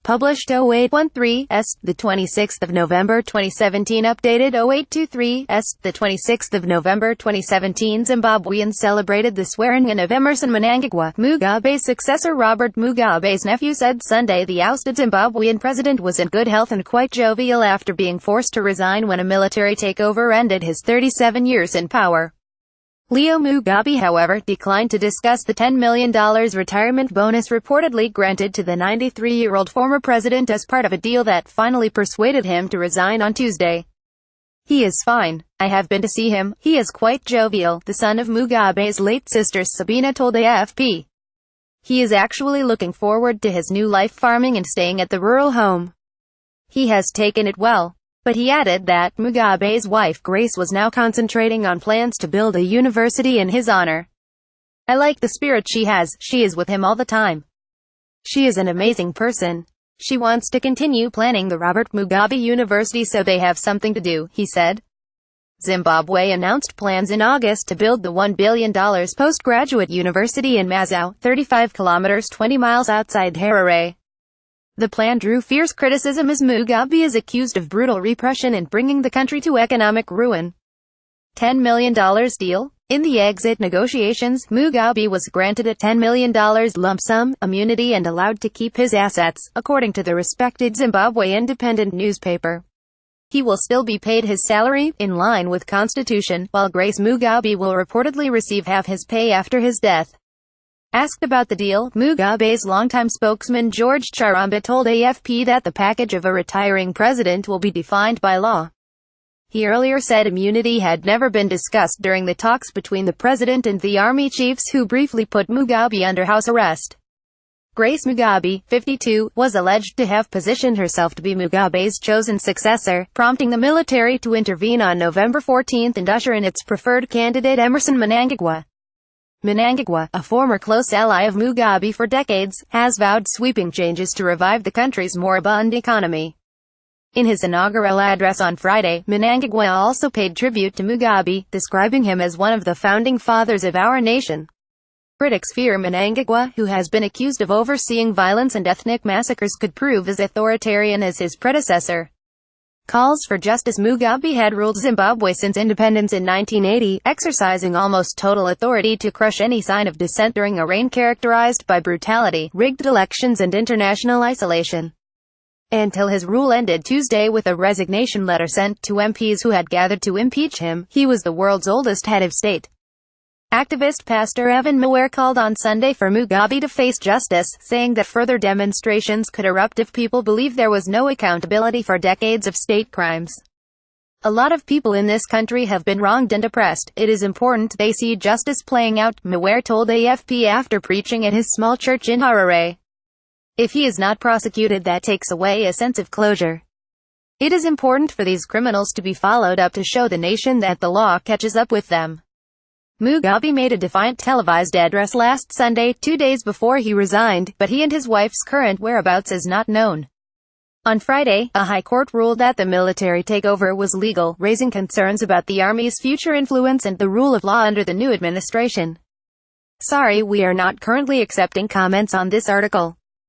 published 0813s, the 26th of November 2017, updated 0823s, the 26th of November 2017. Zimbabweans celebrated the swearing-in of Emmerson Mnangagwa, Mugabe's successor. Robert Mugabes' nephew said Sunday the ousted Zimbabwean president was in good health and quite jovial after being forced to resign when a military takeover ended his 37 years in power. Leo Mugabe, however, declined to discuss the $10 million retirement bonus reportedly granted to the 93-year-old former president as part of a deal that finally persuaded him to resign on Tuesday. "He is fine. I have been to see him. He is quite jovial," the son of Mugabe's late sister Sabina told AFP. "He is actually looking forward to his new life, farming and staying at the rural home. He has taken it well." But he added that Mugabe's wife Grace was now concentrating on plans to build a university in his honor. "I like the spirit she has. She is with him all the time. She is an amazing person. She wants to continue planning the Robert Mugabe University so they have something to do," he said. Zimbabwe announced plans in August to build the $1 billion postgraduate university in Mazau, 35 kilometers 20 miles outside Harare. The plan drew fierce criticism as Mugabe is accused of brutal repression and bringing the country to economic ruin. $10 million deal? In the exit negotiations, Mugabe was granted a $10 million lump sum, immunity and allowed to keep his assets, according to the respected Zimbabwe Independent newspaper. He will still be paid his salary, in line with constitution, while Grace Mugabe will reportedly receive half his pay after his death. Asked about the deal, Mugabe's longtime spokesman George Charamba told AFP that the package of a retiring president will be defined by law. He earlier said immunity had never been discussed during the talks between the president and the army chiefs who briefly put Mugabe under house arrest. Grace Mugabe, 52, was alleged to have positioned herself to be Mugabe's chosen successor, prompting the military to intervene on November 14 and usher in its preferred candidate Emmerson Mnangagwa. Mnangagwa, a former close ally of Mugabe for decades, has vowed sweeping changes to revive the country's moribund economy. In his inaugural address on Friday, Mnangagwa also paid tribute to Mugabe, describing him as one of the founding fathers of our nation. Critics fear Mnangagwa, who has been accused of overseeing violence and ethnic massacres, could prove as authoritarian as his predecessor. Calls for justice. Mugabe had ruled Zimbabwe since independence in 1980, exercising almost total authority to crush any sign of dissent during a reign characterized by brutality, rigged elections and international isolation. Until his rule ended Tuesday with a resignation letter sent to MPs who had gathered to impeach him, he was the world's oldest head of state. Activist Pastor Evan Mawere called on Sunday for Mugabe to face justice, saying that further demonstrations could erupt if people believe there was no accountability for decades of state crimes. "A lot of people in this country have been wronged and oppressed. It is important they see justice playing out," Mawere told AFP after preaching at his small church in Harare. "If he is not prosecuted, that takes away a sense of closure. It is important for these criminals to be followed up to show the nation that the law catches up with them." Mugabe made a defiant televised address last Sunday, 2 days before he resigned, but he and his wife's current whereabouts is not known. On Friday, a high court ruled that the military takeover was legal, raising concerns about the army's future influence and the rule of law under the new administration. Sorry, we are not currently accepting comments on this article.